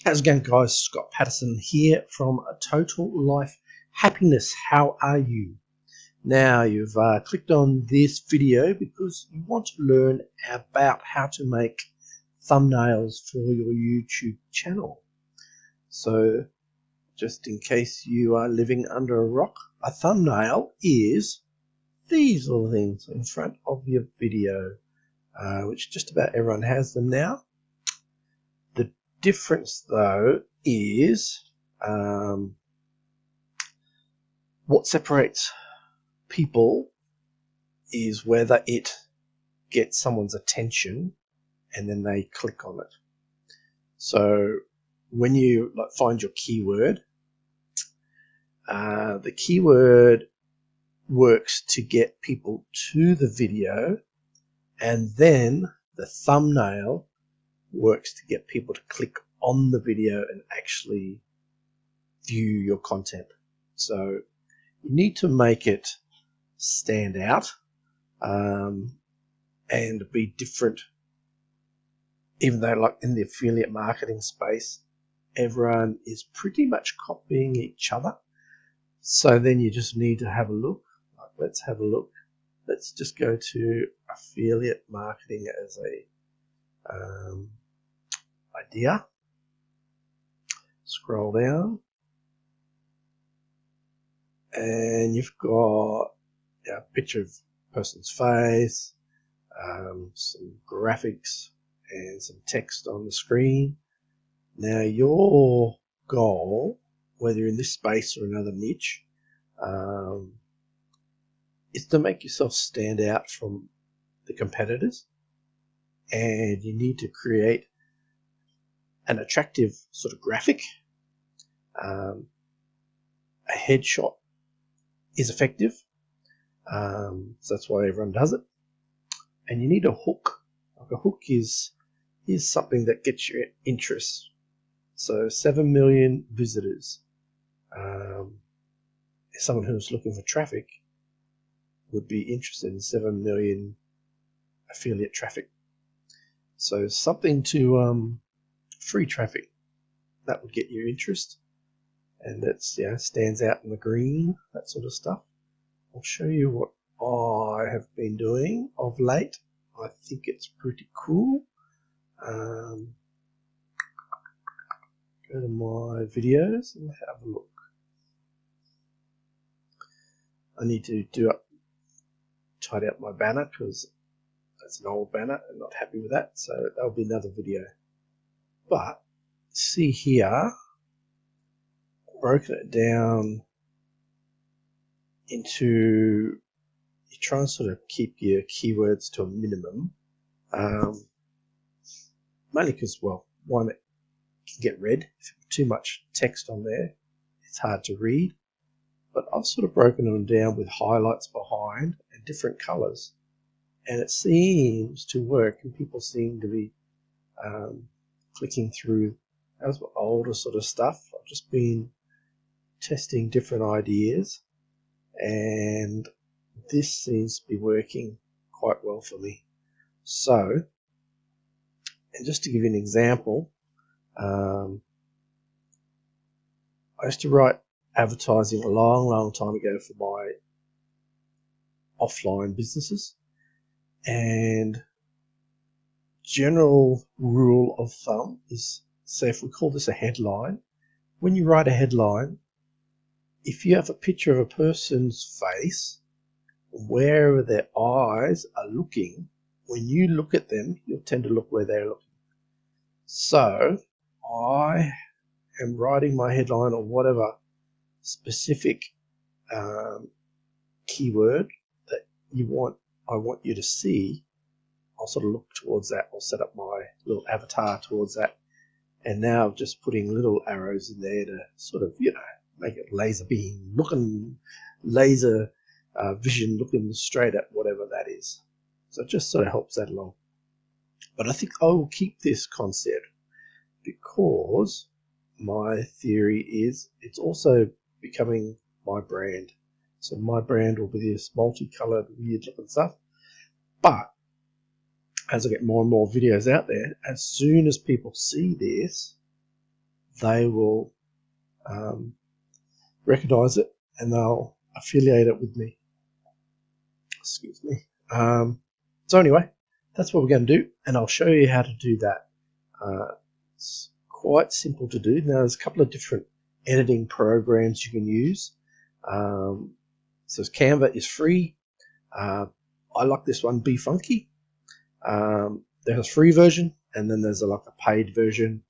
How's it going, guys? Scott Patterson here from Total Life Happiness. How are you? Now, you've clicked on this video because you want to learn about how to make thumbnails for your YouTube channel. So, just in case you are living under a rock, a thumbnail is these little things in front of your video, which just about everyone has them now. The difference, though, is what separates people is whether it gets someone's attention and then they click on it. So when you find your keyword, the keyword works to get people to the video, and then the thumbnail works to get people to click on the video and actually view your content. So you need to make it stand out and be different. Even though, like in the affiliate marketing space, everyone is pretty much copying each other. So then you just need to have a look. Let's have a look. Let's just go to affiliate marketing as a idea. Scroll down, and you've got a picture of a person's face, some graphics, and some text on the screen. Now, your goal, whether you're in this space or another niche, is to make yourself stand out from the competitors, and you need to create an attractive sort of graphic. A headshot is effective, so that's why everyone does it. And you need a hook. Like a hook is something that gets your interest. So 7 million visitors. Someone who's looking for traffic would be interested in 7 million affiliate traffic. So something to free traffic that would get your interest, and that's stands out in the green, that sort of stuff. I'll show you what I have been doing of late. I think it's pretty cool. Go to my videos and have a look. I need to tidy up my banner because that's an old banner. I'm not happy with that, so that'll be another video. But see here, broken it down into, you try and sort of keep your keywords to a minimum, mainly because, well, one, it can get read. If you put too much text on there, it's hard to read. But I've sort of broken them down with highlights behind and different colors, and it seems to work, and people seem to be clicking through. That was older sort of stuff. I've just been testing different ideas, and this seems to be working quite well for me. So, and just to give you an example, I used to write advertising a long time ago for my offline businesses, and general rule of thumb is, say if we call this a headline, when you write a headline, if you have a picture of a person's face, wherever their eyes are looking, when you look at them, you'll tend to look where they're looking. So I am writing my headline or whatever specific keyword that I want you to see. I'll sort of look towards that. I'll set up my little avatar towards that, and now just putting little arrows in there to sort of make it laser beam looking, laser vision looking straight at whatever that is. So it just sort of helps that along. But I think I will keep this concept because my theory is it's also becoming my brand. So my brand will be this multicolored, weird looking stuff. But as I get more and more videos out there, as soon as people see this, they will recognize it and they'll affiliate it with me. Excuse me. So anyway, that's what we're going to do, and I'll show you how to do that. It's quite simple to do. Now, there's a couple of different editing programs you can use. So Canva is free. I like this one, Be Funky. There's a free version, and then there's like a paid version.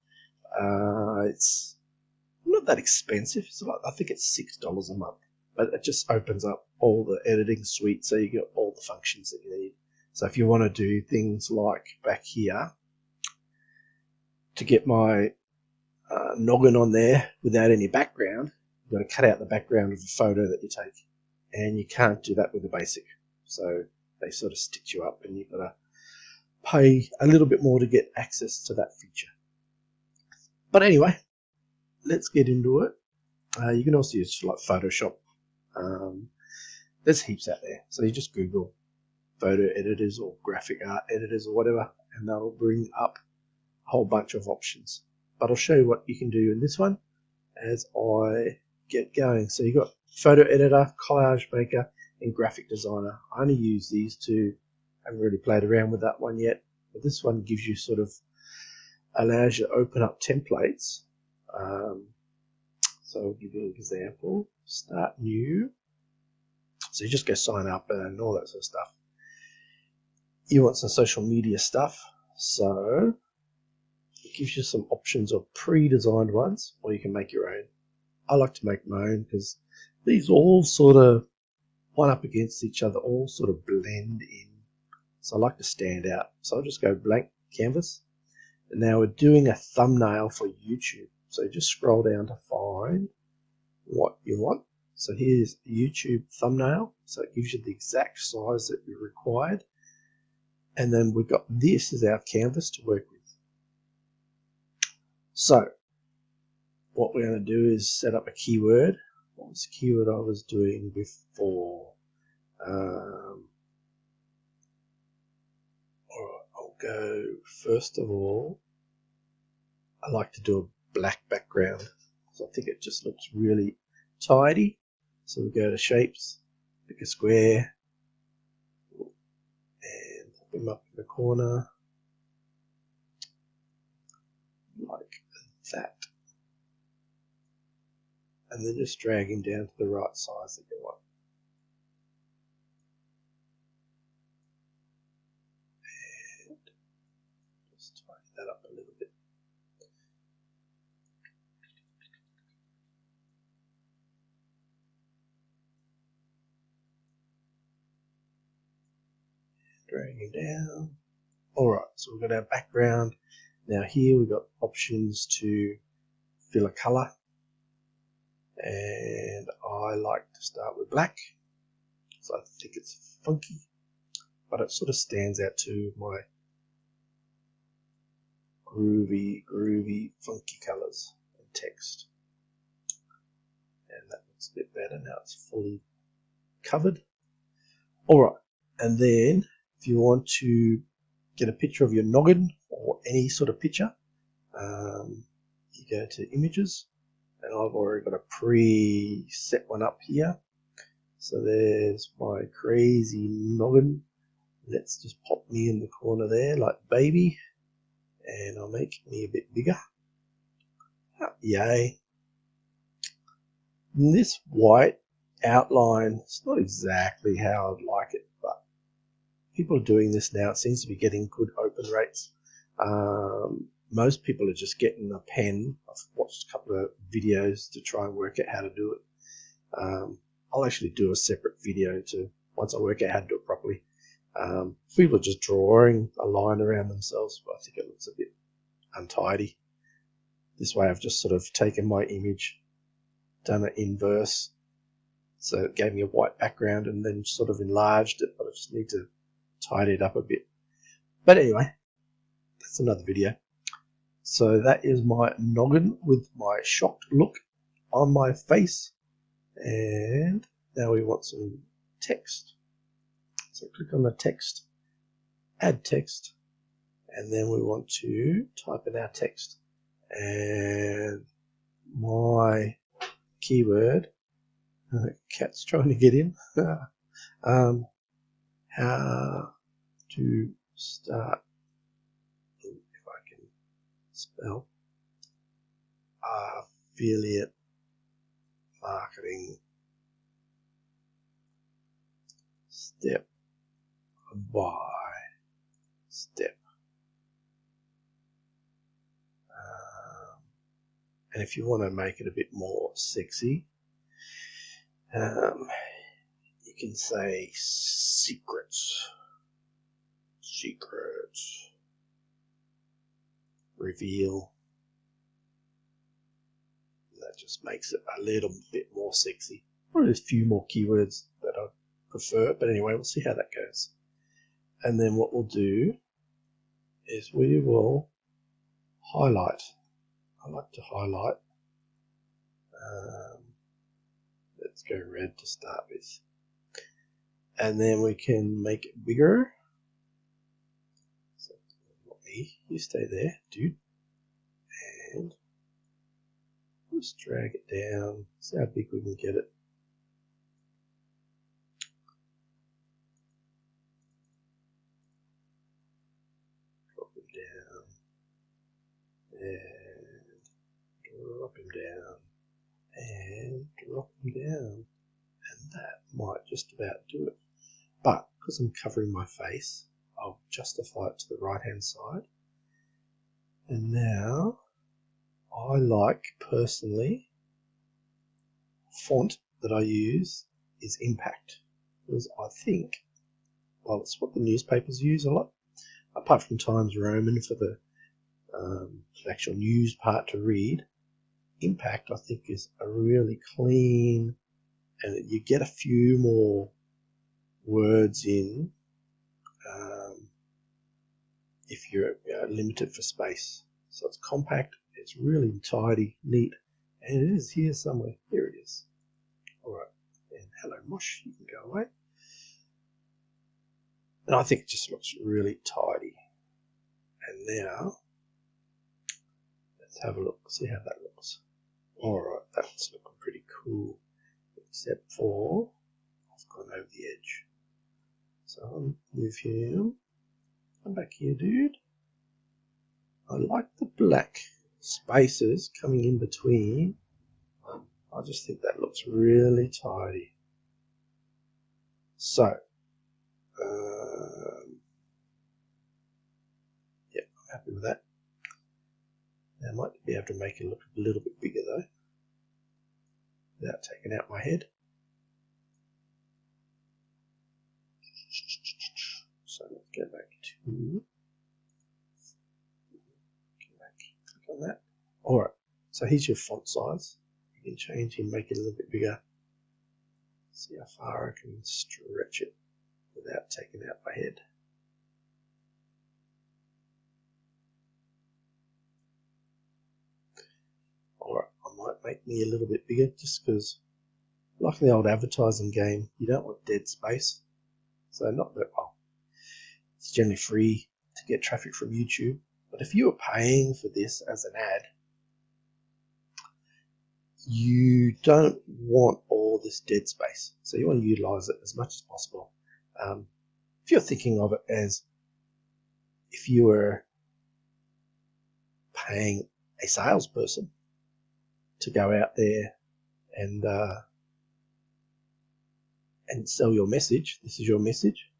It's not that expensive. It's about, I think it's $6 a month, but it just opens up all the editing suite, so you get all the functions that you need. So if you want to do things like back here, to get my noggin on there without any background, you've got to cut out the background of a photo that you take, and you can't do that with the basic. So they sort of stitch you up, and you've got to pay a little bit more to get access to that feature. But anyway, let's get into it. You can also use like Photoshop. There's heaps out there. So you just Google photo editors or graphic art editors or whatever, and that'll bring up a whole bunch of options. But I'll show you what you can do in this one as I get going. So you've got photo editor, collage maker, and graphic designer. I only use these two. I haven't really played around with that one yet, but this one gives you allows you to open up templates. So I'll give you an example. Start new. So you just go sign up and all that sort of stuff. You want some social media stuff, so it gives you some options of pre-designed ones, or you can make your own. I like to make my own because these all sort of one up against each other, all sort of blend in. So I like to stand out. So I'll just go blank canvas. And now we're doing a thumbnail for YouTube. So just scroll down to find what you want. So here's YouTube thumbnail. So it gives you the exact size that you required. And then we've got this as our canvas to work with. So what we're going to do is set up a keyword. What was the keyword I was doing before? Alright, I'll go first of all. I like to do a black background, so I think it just looks really tidy. So we go to shapes, pick a square, and pop him up in the corner like that, and then just drag him down to the right size that you want. And just tidy that up a little bit. Drag him down. Alright, so we've got our background. Now here we've got options to fill a colour, and I like to start with black, so I think it's funky, but it sort of stands out to my groovy, funky colours and text. And that looks a bit better now, it's fully covered. Alright, and then if you want to get a picture of your noggin or any sort of picture, you go to images, and I've already got a pre-set one up here. So there's my crazy noggin. Let's just pop me in the corner there like baby, and I'll make me a bit bigger. Oh, yay. And this white outline, it's not exactly how I'd like it, but people are doing this now. It seems to be getting good open rates. Most people are just getting a pen. I've watched a couple of videos to try and work out how to do it. I'll actually do a separate video once I work out how to do it properly. People are just drawing a line around themselves, but I think it looks a bit untidy. This way I've just sort of taken my image, done an inverse, so it gave me a white background, and then sort of enlarged it, but I just need to tidy it up a bit. But anyway, that's another video. So that is my noggin with my shocked look on my face, and now we want some text. So click on the text, add text, and then we want to type in our text. And my keyword. Cat's trying to get in. How to start, if I can spell, affiliate marketing step by step. And if you want to make it a bit more sexy, you can say secrets, reveal. That just makes it a little bit more sexy. Or there's a few more keywords that I prefer, but anyway, we'll see how that goes. And then what we'll do is we will highlight. I like to highlight. Let's go red to start with. And then we can make it bigger. So, you stay there, dude. And just drag it down. See how big we can get it. Drop him down. And drop him down. And drop him down. And that might just about do it. But because I'm covering my face, I'll justify it to the right hand side. And now I like personally, font that I use is Impact, because I think, well, it's what the newspapers use a lot, apart from Times Roman for the actual news part to read. Impact, I think, is a really clean, and you get a few more words in if you're limited for space. So it's compact, it's really tidy, neat, and it is here somewhere. Here it is. Alright, and hello Mosh, you can go away. And I think it just looks really tidy. And now, let's have a look, see how that looks. Alright, that's looking pretty cool, except for I've gone over the edge. So I'll move him. Come back here, dude. I like the black spaces coming in between. I just think that looks really tidy. So, yeah, I'm happy with that. Now, I might be able to make it look a little bit bigger though, without taking out my head. So let's go back to, click on that. Alright, so here's your font size. You can change it, make it a little bit bigger. See how far I can stretch it without taking out my head. Alright, I might make me a little bit bigger just because, like in the old advertising game, you don't want dead space. So not that, well, it's generally free to get traffic from YouTube. But if you were paying for this as an ad, you don't want all this dead space. So you want to utilize it as much as possible. If you're thinking of it as if you were paying a salesperson to go out there and sell your message, this is your message,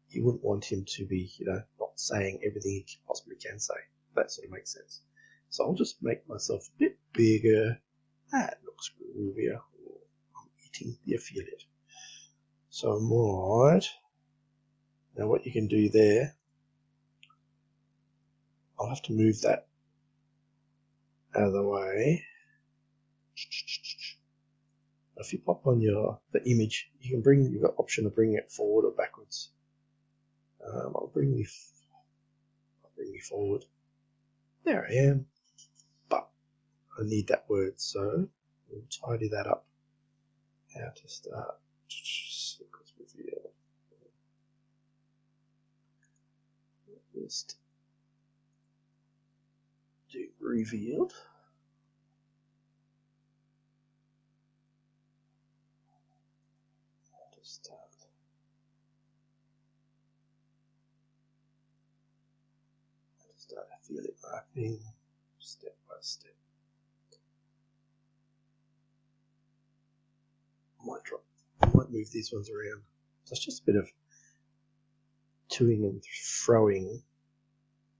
you wouldn't want him to be, not saying everything he possibly can say. That sort of makes sense. So I'll just make myself a bit bigger. That looks groovier. I'm eating the affiliate. So I might, now what you can do there, I'll have to move that out of the way. If you pop on the image, you've got option to bring it forward or backwards. I'll bring you forward. There I am. But I need that word, so we'll tidy that up. How to start secrets reveal. Just do revealed. start. How to start affiliate marketing step by step. I might move these ones around. So it's just a bit of toing and throwing,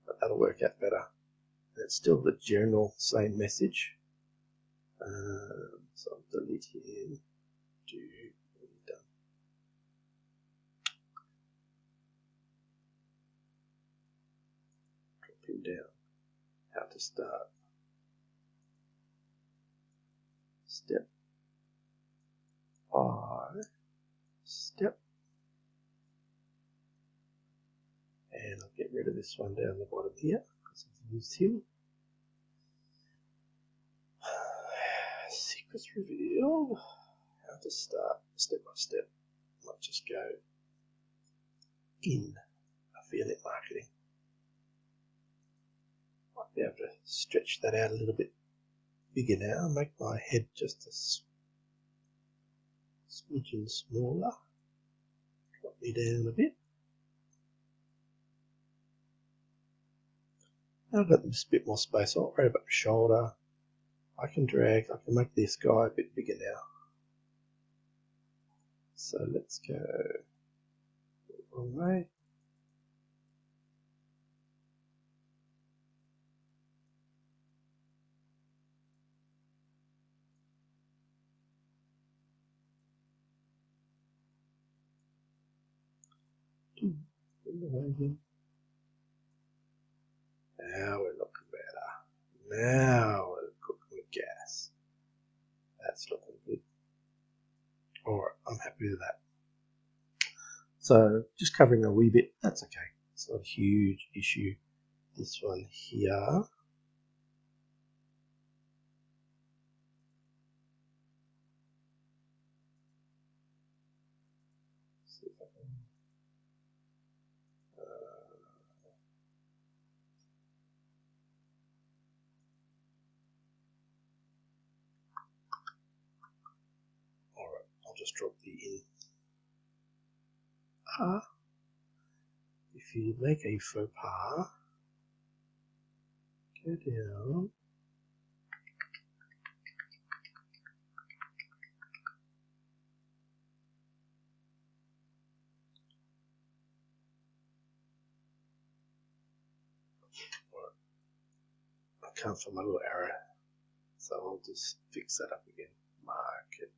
but that'll work out better. And it's still the general same message. So I'll delete here. Done. Drop him down. How to start. Step by step. And I'll get rid of this one down the bottom here because I've used him. Secrets revealed. How to start step by step. Might just go in affiliate marketing. Might be able to stretch that out a little bit bigger now. Make my head just a smidgen smaller. Drop me down a bit. Now I've got this bit more space. I'll worry about my shoulder. I can drag. I can make this guy a bit bigger now. So let's go the wrong way. Again. Now we're looking better. Now we're cooking with gas. That's looking good. Alright, I'm happy with that. So just covering a wee bit, that's okay. It's not a huge issue. This one here. See if I can. Alright, I'll just drop the in. If you make a faux pas, go down. I can't find my little arrow, so I'll just fix that up again. Marketing.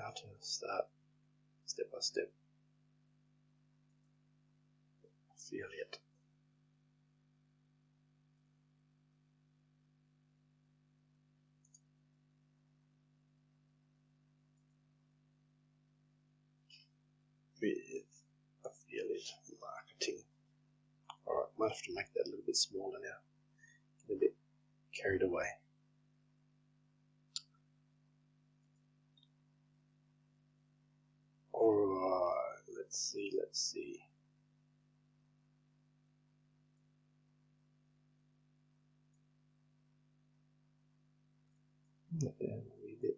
How to start step by step affiliate. With affiliate marketing. Alright, might have to make that a little bit smaller now. Get a bit carried away. Alright, let's see. That down a wee bit.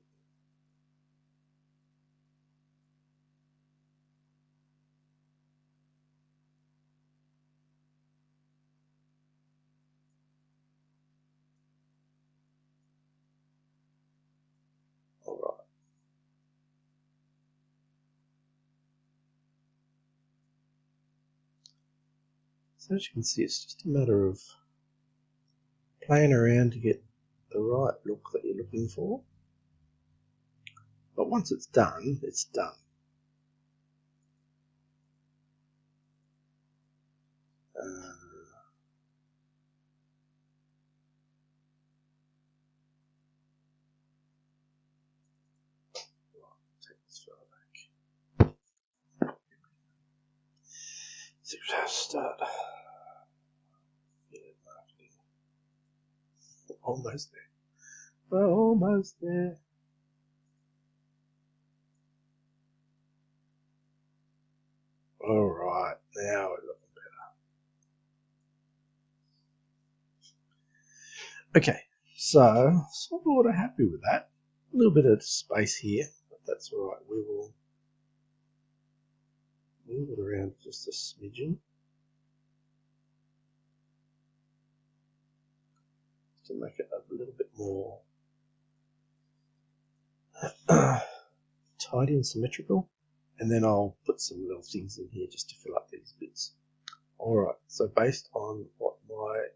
Alright. So as you can see, it's just a matter of playing around to get the right look that you're looking for. But once it's done, it's done. Take this further back. See how to start. Marketing. Almost there. We're almost there. All right, now we're looking better. Okay, so sort of happy with that. A little bit of space here, but that's all right. We will move it around just a smidgen to make it a little bit more tidy and symmetrical. And then I'll put some little things in here just to fill up these bits. Alright, so based on what my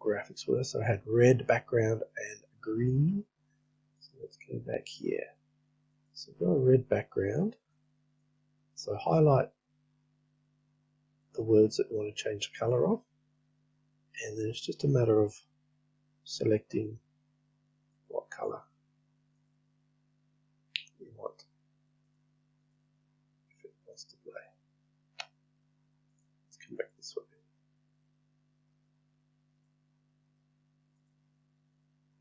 graphics were, so I had red background and green. So let's go back here. So I've got a red background. So highlight the words that you want to change the colour of. And then it's just a matter of selecting what colour you want. If it wants to play. Let's come back this way.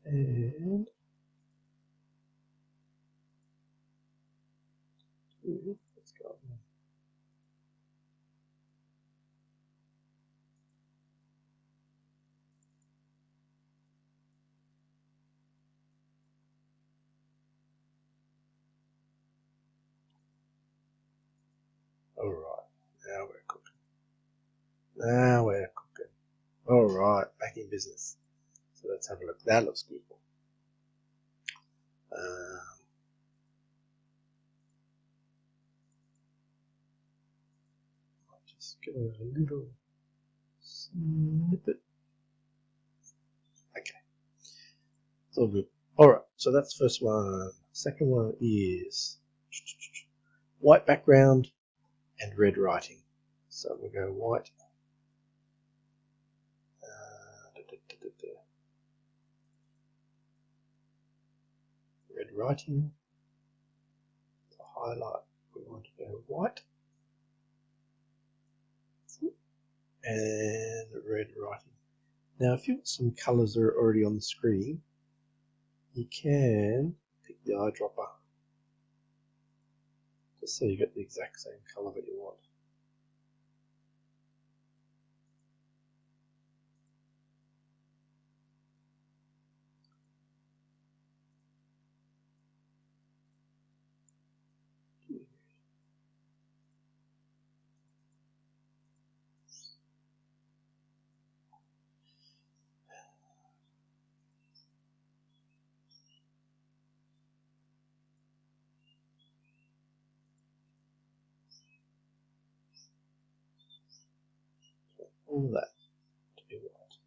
And let's go. Alright, now we're cooking. Now we're cooking. Alright, back in business. So let's have a look. That looks good. I'll just go a little snippet. Okay. It's all good. Alright, so that's the first one. Second one is white background and red writing. So we'll go white. Red writing. To highlight, we want to go white. And red writing. Now, if you've got some colours that are already on the screen, you can pick the eyedropper just so you get the exact same colour that you want. All that to be white.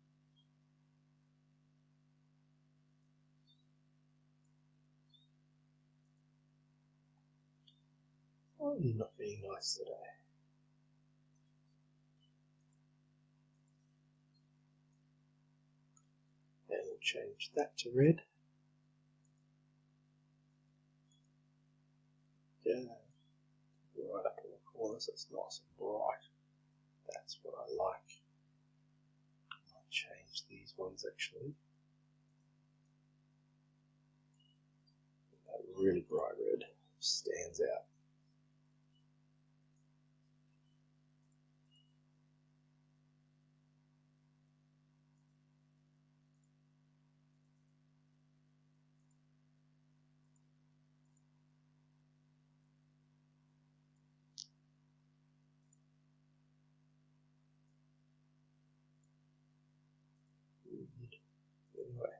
Oh, you're not being nice today. And we'll change that to red. Yeah, right up in the corner so it's nice and bright. That's what I like. I'll change these ones actually. That really bright red stands out. Anyway.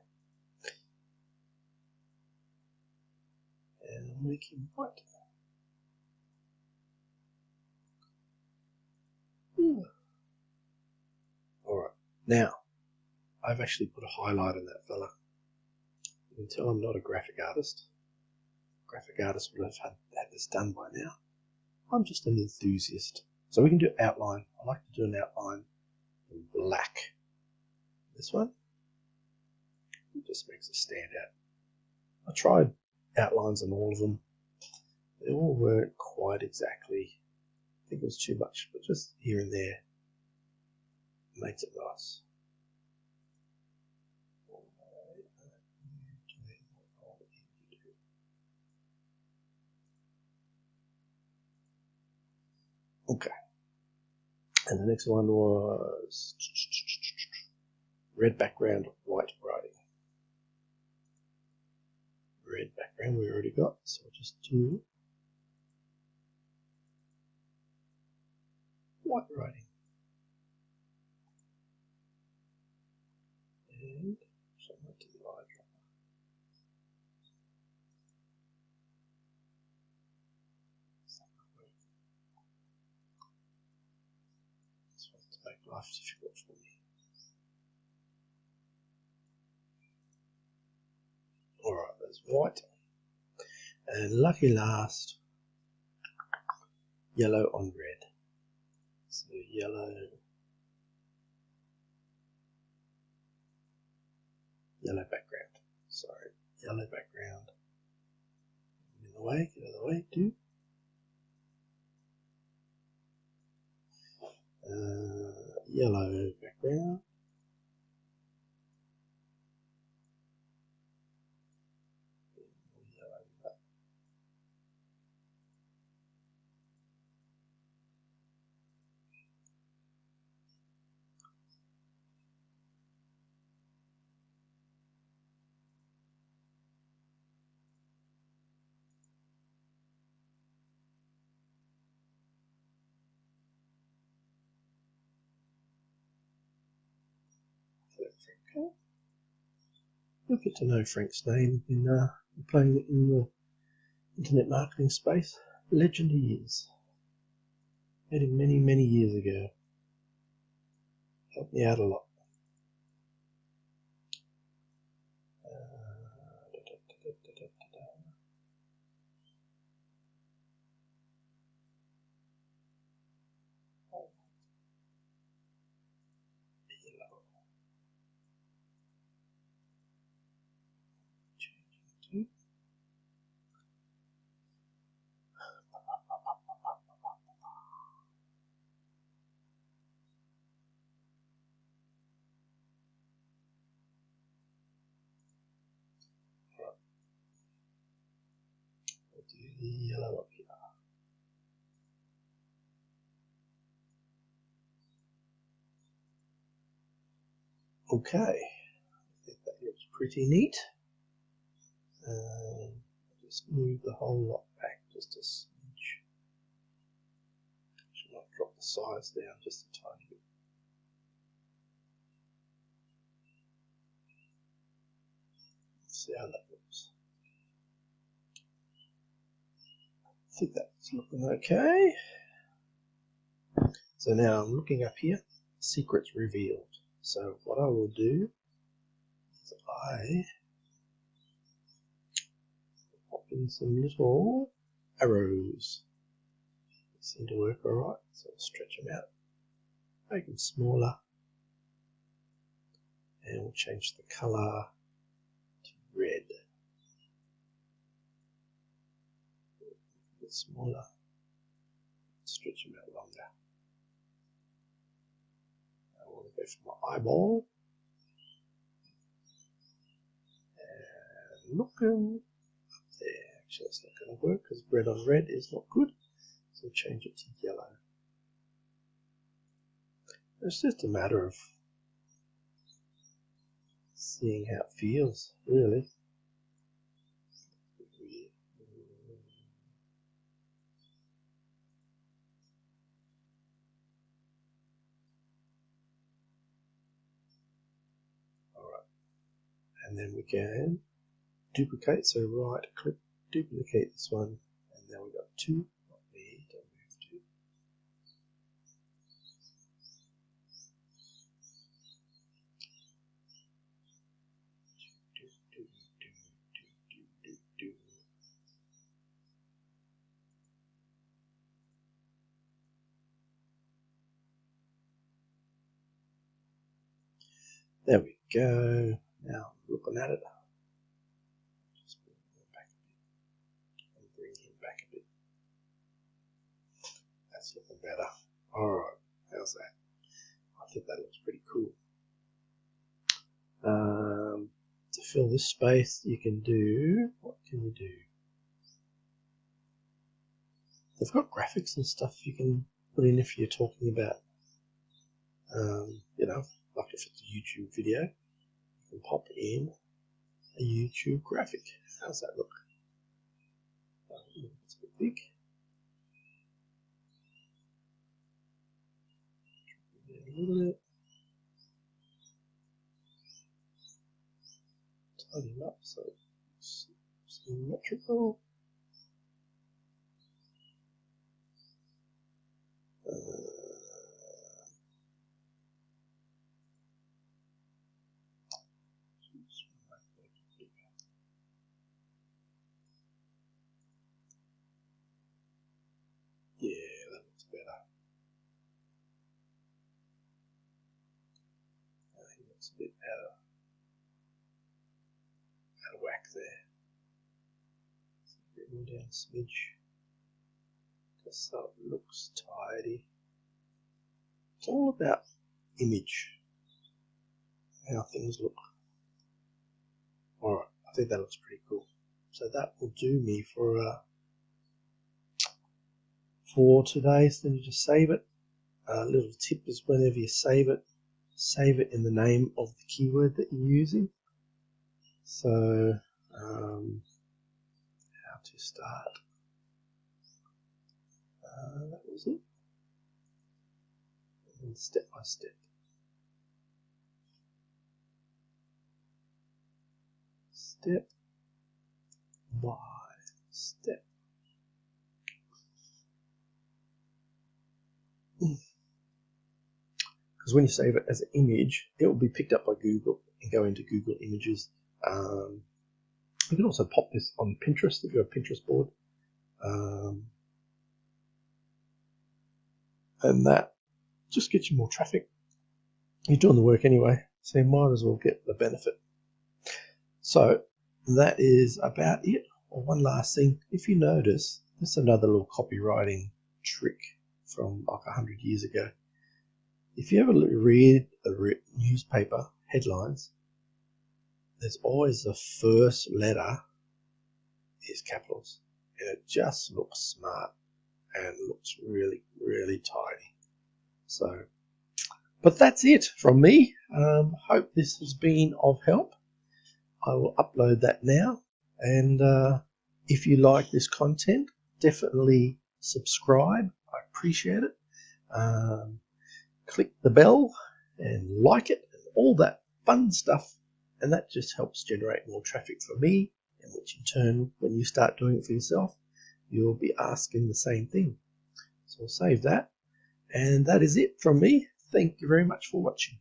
And I'll make him white. Alright, now I've actually put a highlight in that fella. You can tell I'm not a graphic artist. Graphic artists would have had this done by now. I'm just an enthusiast. So we can do outline. I like to do an outline in black. This one, it just makes it stand out. I tried outlines on all of them. They all weren't quite exactly. I think it was too much, but just here and there makes it nice. Okay. And the next one was red background, white writing. Red background we already got, so we'll just do white writing. And somewhere to the eyedropper. This one's to make life difficult for me. Alright, there's white. And lucky last, yellow on red. So yellow background. Sorry, yellow background. Get out of the way, do. Yellow background. Okay. You'll get to know Frank's name in playing in the internet marketing space. Legend he is. Met him many, many years ago. Helped me out a lot. The yellow up here. Okay, I think that looks pretty neat. Just move the whole lot back just a smidge. Should not drop the size down just a tiny bit. Let's see how that looks. I think that's looking okay. So now I'm looking up here, secrets revealed. So what I will do is I pop in some little arrows. They seem to work alright, so I'll stretch them out, make them smaller, and we'll change the colour to red. A bit smaller, stretch them out longer. I want to go for my eyeball. And looking up there. Actually, that's not going to work because red on red is not good. So we'll change it to yellow. It's just a matter of seeing how it feels, really. Alright. And then we can duplicate, so right click, duplicate this one, and now we've got two. Not me, don't move two. There we go. Now looking at it. Just bring him back a bit. And bring him back a bit. That's looking better. Alright, how's that? I think that looks pretty cool. To fill this space, you can do, what can you do? They've got graphics and stuff you can put in if you're talking about, like if it's a YouTube video, you can pop in a YouTube graphic. How's that look? It's a bit big. A little bit. Tidy them up so it's symmetrical. Yeah, that looks better. I think it's a bit out of whack there. Bring them down a smidge, just so it looks tidy. It's all about image, how things look. Alright, I think that looks pretty cool. So that will do me for today. So then you just save it. A little tip is whenever you save it in the name of the keyword that you're using. So how to start. That was it. And step by step. Step by step. Because when you save it as an image, it will be picked up by Google and go into Google Images. You can also pop this on Pinterest if you're a Pinterest board. And that just gets you more traffic. You're doing the work anyway, so you might as well get the benefit. So that is about it. Or one last thing, if you notice, this is another little copywriting trick from like 100 years ago. If you ever read a newspaper headlines, there's always the first letter is capitals, and it just looks smart and looks really, really tidy. So, but that's it from me. Hope this has been of help. I will upload that now, and if you like this content, definitely subscribe. I appreciate it. Click the bell and like it and all that fun stuff, and that just helps generate more traffic for me, and which in turn, when you start doing it for yourself, you'll be asking the same thing. So I'll save that, and that is it from me. Thank you very much for watching.